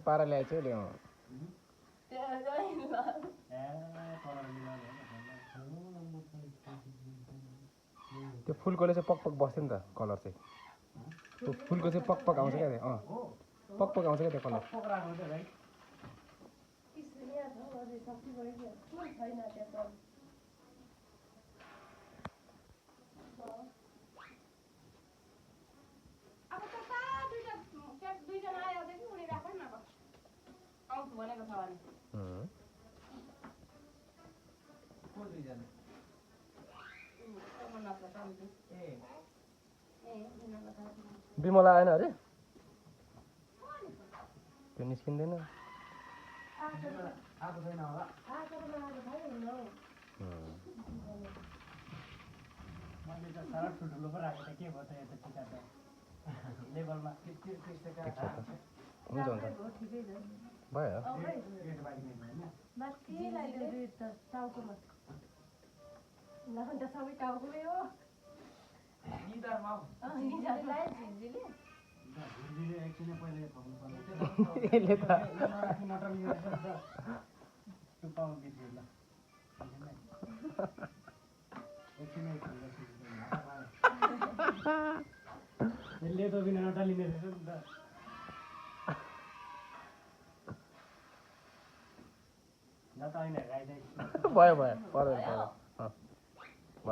पारा ल्याएछु नि त्यो फुलकोले चाहिँ पकपक बस्थ्यो नि त कलर चाहिँ त्यो फुलको चाहिँ पकपक आउँछ क्या पकपक आउँछ क्या त्यो कलर बिमला आएन अरे त्यो निस्किँदैन हुन्छ हुन्छ भयो भयो भयो